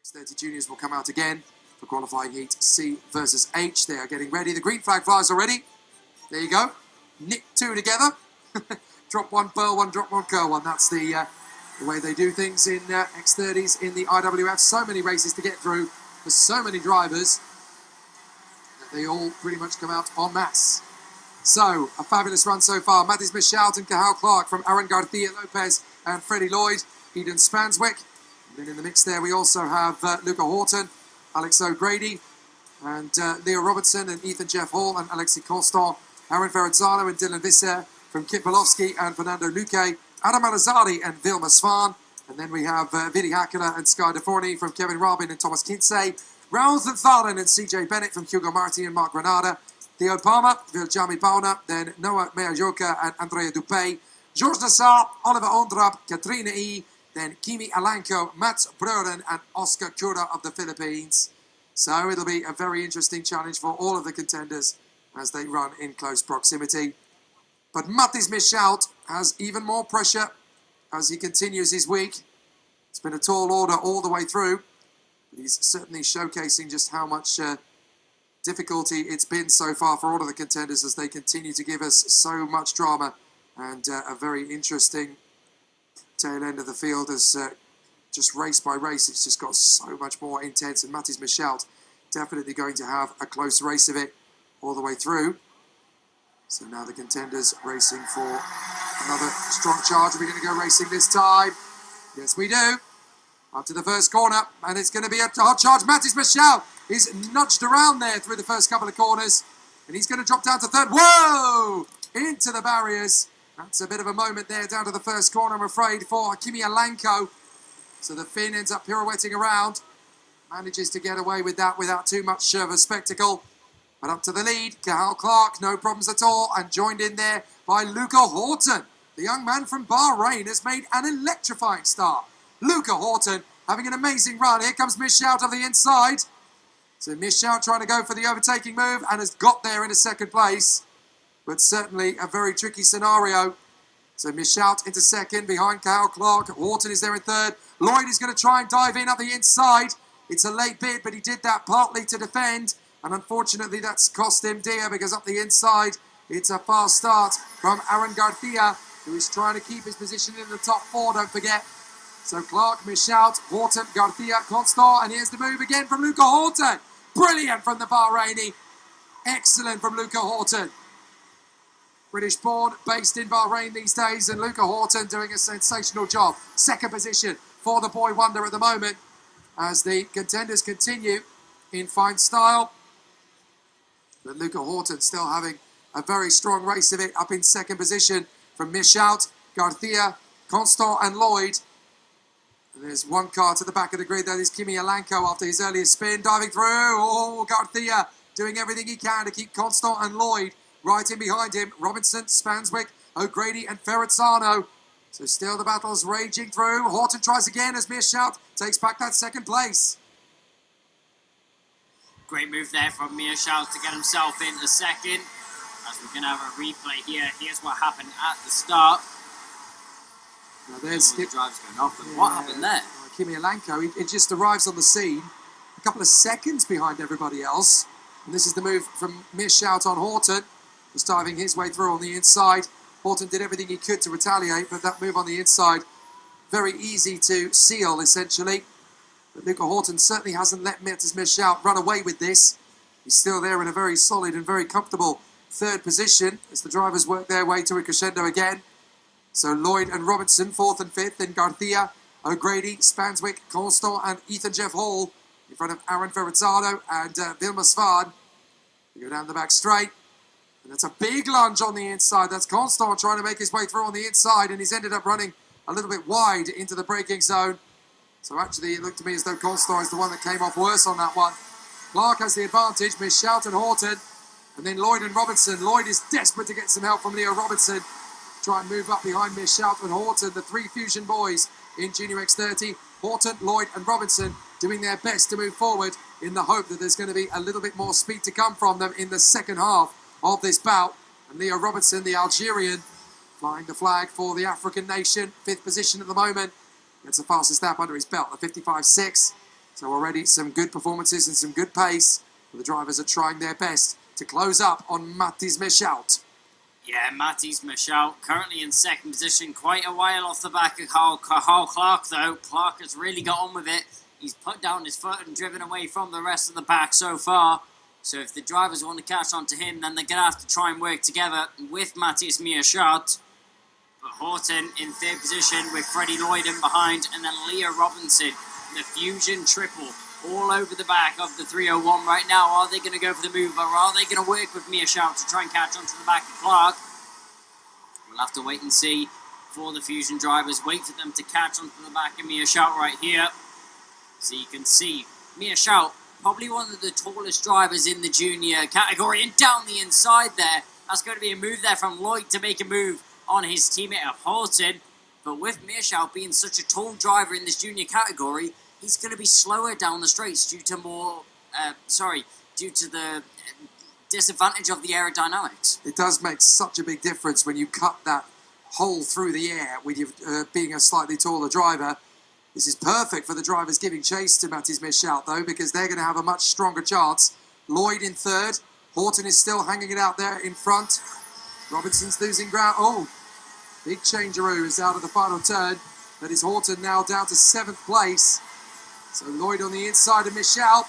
X30 juniors will come out again for qualifying heat C versus H. They are getting ready. The green flag flies already. There you go. Knit two together. Drop one, pearl one, drop one, curl one. That's the way they do things in X30s in the IWF. So many races to get through for so many drivers that they all pretty much come out en masse. So, a fabulous run so far. Hassi Messaoud and Cathal Clark from Aaron Garcia Lopez and Freddie Lloyd, Eden Spanswick. And then in the mix there we also have Luca Horton, Alex O'Grady, and Leo Robertson and Ethan Jeff Hall and Alexis Constant, Aaron Ferrazzano and Dylan Visser from Kip Polowski and Fernando Luque, Adam Alazari and Vilma Svan. And then we have Vili Hakala and Sky DeForny from Kevin Robin and Thomas Kinsey, Raoul Thalen and CJ Bennett from Hugo Martin and Mark Granada, Theo Palmer, Viljami Pauna, then Noah Meajoka and Andrea Dupé, Georges Nassar, Oliver Ondrap, Katrina E, then Kimi Alanko, Mats Breuren and Oscar Cura of the Philippines. So it'll be a very interesting challenge for all of the contenders as they run in close proximity. But Hassi Messaoud has even more pressure as he continues his week. It's been a tall order all the way through. But he's certainly showcasing just how much difficulty it's been so far for all of the contenders as they continue to give us so much drama and a very interesting tail end of the field as just race by race it's just got so much more intense, and Hassi Messaoud definitely going to have a close race of it all the way through. So now the contenders racing for another strong charge. Are we going to go racing this time? Yes we do. Up to the first corner, and it's going to be a hard charge. Hassi Messaoud is nudged around there through the first couple of corners, and he's going to drop down to third. Whoa! Into the barriers. That's a bit of a moment there down to the first corner, I'm afraid, for Kimi Alanko. So the Finn ends up pirouetting around, manages to get away with that without too much of a spectacle. But up to the lead, Cathal Clark, no problems at all, and joined in there by Luca Horton. The young man from Bahrain has made an electrifying start. Luca Horton having an amazing run. Here comes Messaoud of the inside. So Messaoud trying to go for the overtaking move and has got there in a second place. But certainly a very tricky scenario. So Messaoud into second behind Cathal Clark. Horton is there in third. Lloyd is going to try and dive in up the inside. It's a late bid, but he did that partly to defend. And unfortunately that's cost him dear because up the inside it's a fast start from Aaron Garcia, who is trying to keep his position in the top four, don't forget. So Clark, Messaoud, Horton, Garcia, Constant, and here's the move again from Luca Horton. Brilliant from the Bahraini. Excellent from Luca Horton. British born, based in Bahrain these days, and Luca Horton doing a sensational job. Second position for the boy wonder at the moment as the contenders continue in fine style. But Luca Horton still having a very strong race of it, up in second position from Messaoud, Garcia, Constant and Lloyd. And there's one car to the back of the grid. That is Kimi Alanko after his earlier spin, diving through. Oh, Garcia doing everything he can to keep Constant and Lloyd right in behind him. Robinson, Spanswick, O'Grady and Ferrazzano. So still the battle's raging through. Horton tries again as Messaoud takes back that second place. Great move there from Messaoud to get himself into second. As we're going to have a replay here. Here's what happened at the start. Now there's the drive's going off. And what happened there? Kimi Alanko, he just arrives on the scene a couple of seconds behind everybody else. And this is the move from Messaoud on Horton. Was diving his way through on the inside. Horton did everything he could to retaliate, but that move on the inside, very easy to seal, essentially. But Luca Horton certainly hasn't let Hassi Messaoud run away with this. He's still there in a very solid and very comfortable third position as the drivers work their way to a crescendo again. So Lloyd and Robinson, fourth and fifth, then Garcia, O'Grady, Spanswick, Constant and Ethan Jeff Hall in front of Aaron Ferrazzano and Vilma Svan. They go down the back straight. And that's a big lunge on the inside. That's Constant trying to make his way through on the inside, and he's ended up running a little bit wide into the braking zone. So actually it looked to me as though Constant is the one that came off worse on that one. Clark has the advantage, Messaoud and Horton. And then Lloyd and Robinson. Lloyd is desperate to get some help from Leo Robinson. Try and move up behind Messaoud and Horton, the three Fusion boys in Junior X30. Horton, Lloyd and Robinson doing their best to move forward in the hope that there's going to be a little bit more speed to come from them in the second half of this bout. And Leo Robinson, the Algerian, flying the flag for the African nation, fifth position at the moment. Gets the fastest lap under his belt, the 55.6. So already some good performances and some good pace. The drivers are trying their best to close up on Hassi Messaoud. Yeah, Hassi Messaoud currently in second position, quite a while off the back of Carl Clark though. Clark has really got on with it. He's put down his foot and driven away from the rest of the pack so far. So if the drivers want to catch on to him, then they're going to have to try and work together with Hassi Messaoud. But Horton in third position with Freddie Lloyd in behind, and then Leo Robinson, the Fusion triple, all over the back of the 301 right now. Are they going to go for the move, or are they going to work with Messaoud to try and catch onto the back of Clark? We'll have to wait and see for the Fusion drivers. Wait for them to catch onto the back of Messaoud right here. So you can see Messaoud, probably one of the tallest drivers in the junior category, and down the inside there. That's going to be a move there from Lloyd to make a move on his teammate of Horton. But with Messaoud being such a tall driver in this junior category, he's going to be slower down the straights due to the disadvantage of the aerodynamics. It does make such a big difference when you cut that hole through the air with you being a slightly taller driver. This is perfect for the drivers giving chase to Hassi Messaoud though, because they're going to have a much stronger chance. Lloyd in third. Horton is still hanging it out there in front. Robinson's losing ground. Oh, big changeroo is out of the final turn. That is Horton now down to 7th place. So Lloyd on the inside of Messaoud.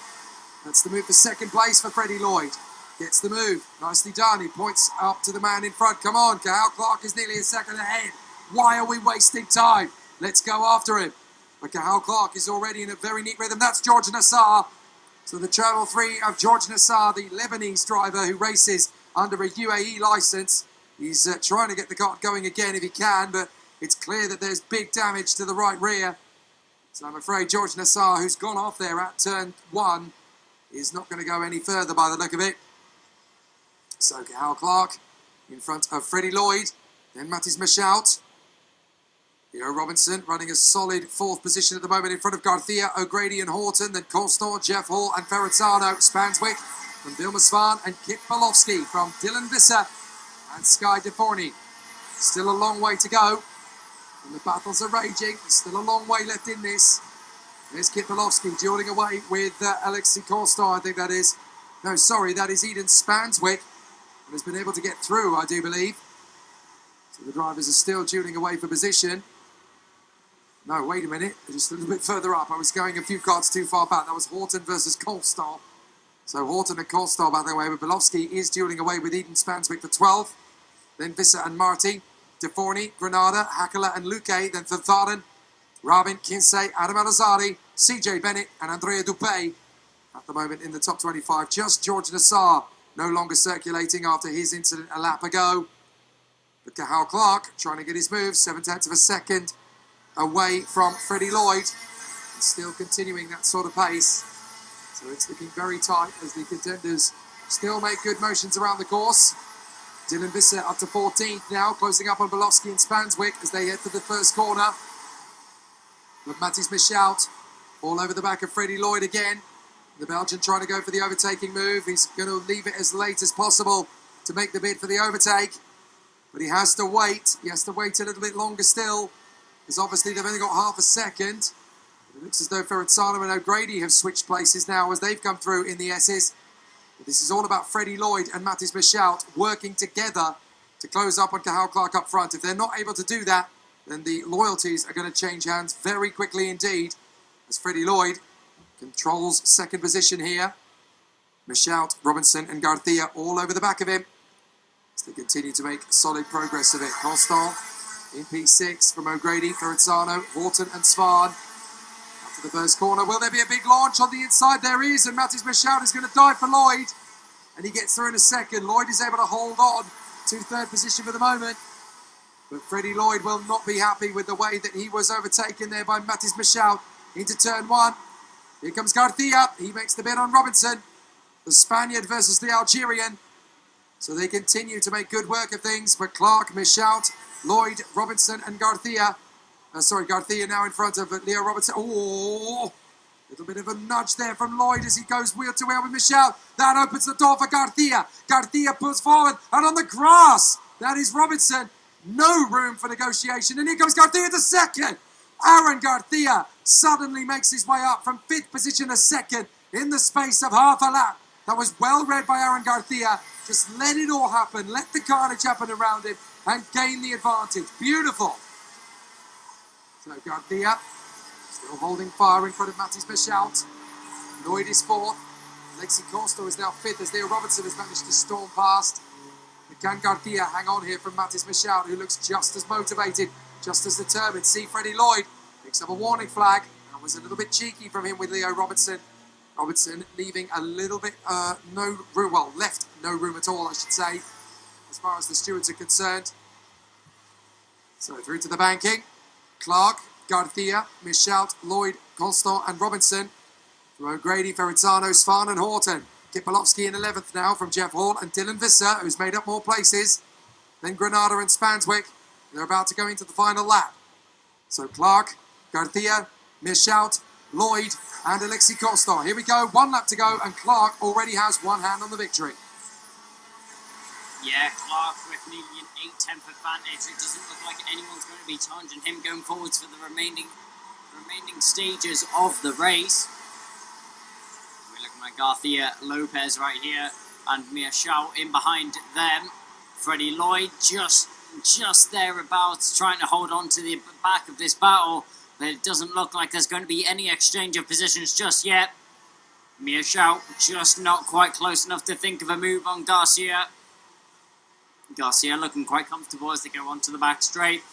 That's the move for second place for Freddie Lloyd. Gets the move. Nicely done. He points up to the man in front. Come on, Karl Clark is nearly a second ahead. Why are we wasting time? Let's go after him. But Karl Clark is already in a very neat rhythm. That's George Nassar. So the Channel 3 of George Nassar, the Lebanese driver who races under a UAE licence. He's trying to get the kart going again if he can, but it's clear that there's big damage to the right rear. So I'm afraid George Nassar, who's gone off there at turn 1, is not going to go any further by the look of it. So Karl Clark in front of Freddie Lloyd, then Hassi Messaoud. Leo Robinson running a solid 4th position at the moment in front of Garcia, O'Grady and Horton, then Colstor, Jeff Hall and Ferrazzano, Spanswick from Dilma Svan and Kip Balowski from Dylan Visser and Sky DeForney. Still a long way to go. And the battles are raging. There's still a long way left in this. There's Kip Balowski dueling away with Alexei Colstor, I think that is. No, sorry, that is Eden Spanswick. And has been able to get through, I do believe. So the drivers are still dueling away for position. No, wait a minute. Just a little bit further up. I was going a few karts too far back. That was Horton versus Colstor. So Horton and Colstor, by the way, but Balowski is dueling away with Eden Spanswick for 12th. Then Visser and Marty, DeForney, Granada, Hakala and Luque. Then Tharen, Rabin, Kinsey, Adam Alazari, CJ Bennett and Andrea Dupé. At the moment in the top 25. Just George Nassar no longer circulating after his incident a lap ago. But Karl Clark trying to get his move, 0.7 of a second away from Freddie Lloyd. And still continuing that sort of pace. So it's looking very tight as the contenders still make good motions around the course. Dylan Visser up to 14th now, closing up on Balowski and Spanswick as they head to the first corner. But Hassi Messaoud all over the back of Freddie Lloyd again. The Belgian trying to go for the overtaking move. He's going to leave it as late as possible to make the bid for the overtake. But he has to wait. He has to wait a little bit longer still, because obviously they've only got half a second. It looks as though Ferrazzano and O'Grady have switched places now as they've come through in the S's. But this is all about Freddie Lloyd and Hassi Messaoud working together to close up on Karl Clark up front. If they're not able to do that, then the loyalties are going to change hands very quickly indeed, as Freddie Lloyd controls second position here. Messaoud, Robinson and Garcia all over the back of him as they continue to make solid progress of it. Colstor in P6 from O'Grady, Ferrazzano, Horton and Svan. After the first corner, will there be a big launch on the inside? There is, and Hassi Messaoud is going to dive for Lloyd. And he gets through in a second. Lloyd is able to hold on to third position for the moment. But Freddie Lloyd will not be happy with the way that he was overtaken there by Hassi Messaoud into turn 1. Here comes Garcia. He makes the bid on Robinson. The Spaniard versus the Algerian. So they continue to make good work of things. But Clark, Messaoud, Lloyd, Robinson and Garcia. Garcia now in front of Leo Robinson. Oh, little bit of a nudge there from Lloyd as he goes wheel to wheel with Messaoud. That opens the door for Garcia. Garcia pulls forward and on the grass. That is Robinson. No room for negotiation. And here comes Garcia to second. Aaron Garcia suddenly makes his way up from 5th position to 2nd in the space of half a lap. That was well read by Aaron Garcia. Just let it all happen, let the carnage happen around him and gain the advantage. Beautiful. So Garcia still holding fire in front of Hassi Messaoud. Lloyd is 4th. Alexi Costo is now 5th as Leo Robertson has managed to storm past. But can Garcia hang on here from Hassi Messaoud, who looks just as motivated, just as determined. See Freddie Lloyd picks up a warning flag. That was a little bit cheeky from him with Leo Robertson. Robertson leaving a little bit no room, well, left no room at all, I should say, as far as the stewards are concerned. So through to the banking. Clark, Garcia, Messaoud, Lloyd, Constant and Robinson. From O'Grady, Ferrazzano, Svan and Horton. Kipolowski in 11th now from Jeff Hall and Dylan Visser, who's made up more places. Then Granada and Spanswick. They're about to go into the final lap. So Clark, Garcia, Messaoud, Lloyd and Alexi Costa. Here we go, 1 lap to go and Clark already has one hand on the victory. Yeah, Clark with nearly an 8/10 advantage. It doesn't look like anyone's going to be challenging him going forwards for the remaining stages of the race. We're looking at Garcia, Lopez right here and Messaoud in behind them. Freddie Lloyd just thereabouts trying to hold on to the back of this battle. But it doesn't look like there's going to be any exchange of positions just yet. Messaoud just not quite close enough to think of a move on Garcia. Garcia looking quite comfortable as they go onto the back straight.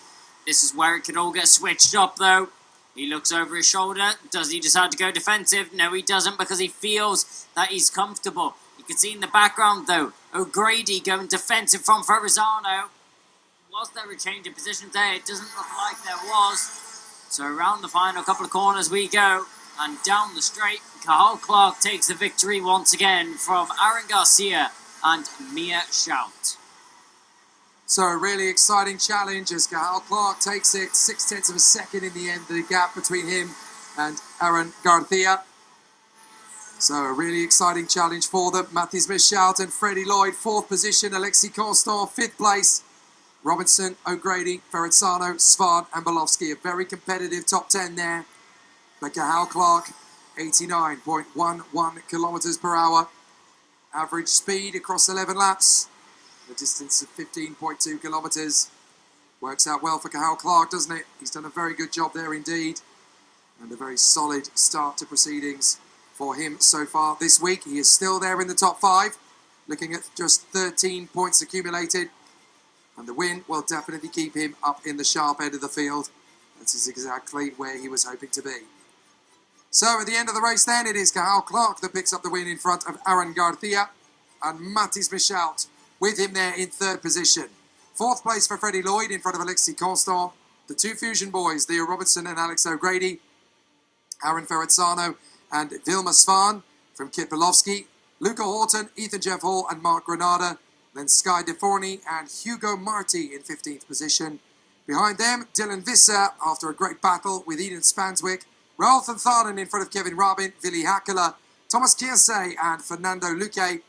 This is where it could all get switched up though. He looks over his shoulder. Does he decide to go defensive? No, he doesn't, because he feels that he's comfortable. You can see in the background though, O'Grady going defensive from Ferrazzano. Was there a change of position there? It doesn't look like there was. So around the final couple of corners we go, and down the straight, Cathal Clark takes the victory once again from Aaron Garcia and Messaoud. So a really exciting challenge as Cathal Clark takes it 0.6 of a second in the end, the gap between him and Aaron Garcia. So a really exciting challenge for them. Hassi Messaoud and Freddie Lloyd, 4th position. Alexi Constant, 5th place. Robinson, O'Grady, Ferrazzano, Svan and Bolowski. A very competitive top 10 there. But Cathal Clark, 89.11 kilometres per hour. Average speed across 11 laps. A distance of 15.2 kilometres. Works out well for Cathal Clark, doesn't it? He's done a very good job there indeed. And a very solid start to proceedings for him so far this week. He is still there in the top 5. Looking at just 13 points accumulated. And the win will definitely keep him up in the sharp end of the field. That is exactly where he was hoping to be. So at the end of the race then, it is Cathal Clark that picks up the win in front of Aaron Garcia. And Hassi Messaoud with him there in 3rd position. 4th place for Freddie Lloyd in front of Alexi Constant. The 2 Fusion boys, Leo Robertson and Alex O'Grady. Aaron Ferrazzano and Vilma Svan from Kipolowski. Luca Horton, Ethan Jeff Hall and Mark Granada. Then Sky DeForney and Hugo Marti in 15th position. Behind them, Dylan Visser after a great battle with Eden Spanswick. Ralph and Tharden in front of Kevin Rabin, Vili Hakala, Thomas Kiersey and Fernando Luque.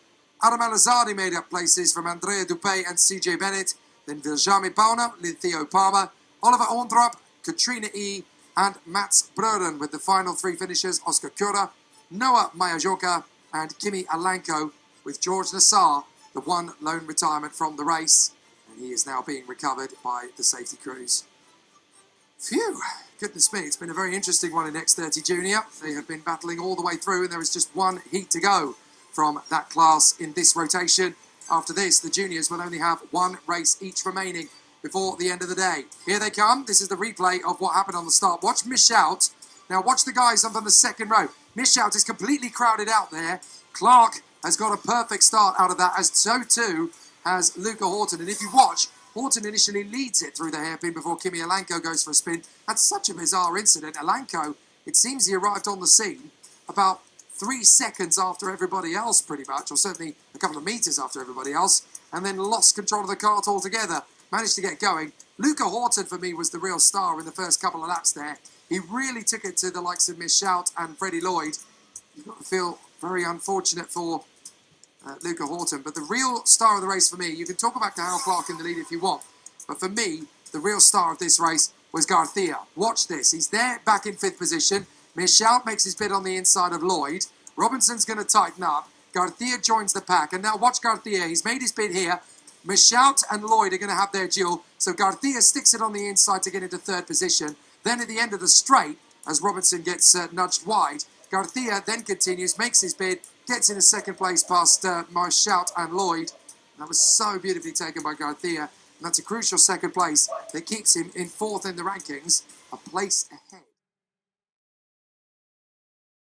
Adam Alazardi made up places from Andrea Dupé and CJ Bennett. Then Viljami Pauna, Theo Palmer, Oliver Ondrup, Katrina E. and Mats Broden with the final 3 finishers, Oscar Cura, Noah Mayajoka and Kimi Alanko with George Nassar, the one lone retirement from the race, and he is now being recovered by the safety crews. Phew, goodness me, it's been a very interesting one in X30 Junior. They have been battling all the way through and there is just one heat to go from that class in this rotation. After this, the juniors will only have 1 race each remaining before the end of the day. Here they come. This is the replay of what happened on the start. Watch Messaoud. Now watch the guys up on the 2nd row. Messaoud is completely crowded out there. Clark has got a perfect start out of that, as so too has Luca Horton. And if you watch, Horton initially leads it through the hairpin before Kimi Alanko goes for a spin. That's such a bizarre incident. Alanko, it seems he arrived on the scene about 3 seconds after everybody else, pretty much, or certainly a couple of meters after everybody else, and then lost control of the kart altogether. Managed to get going. Luca Horton, for me, was the real star in the first couple of laps there. He really took it to the likes of Messaoud and Freddie Lloyd. You've got to feel very unfortunate for Luca Horton, but the real star of the race for me, you can talk about Cathal Clark in the lead if you want, but for me, the real star of this race was Garcia. Watch this. He's there back in 5th position. Messaoud makes his bid on the inside of Lloyd. Robinson's going to tighten up. Garcia joins the pack. And now watch Garcia. He's made his bid here. Messaoud and Lloyd are going to have their duel. So Garcia sticks it on the inside to get into 3rd position. Then at the end of the straight, as Robinson gets nudged wide, Garcia then continues, makes his bid, gets into 2nd place past Messaoud and Lloyd. That was so beautifully taken by Garcia. And that's a crucial 2nd place that keeps him in 4th in the rankings, a place ahead.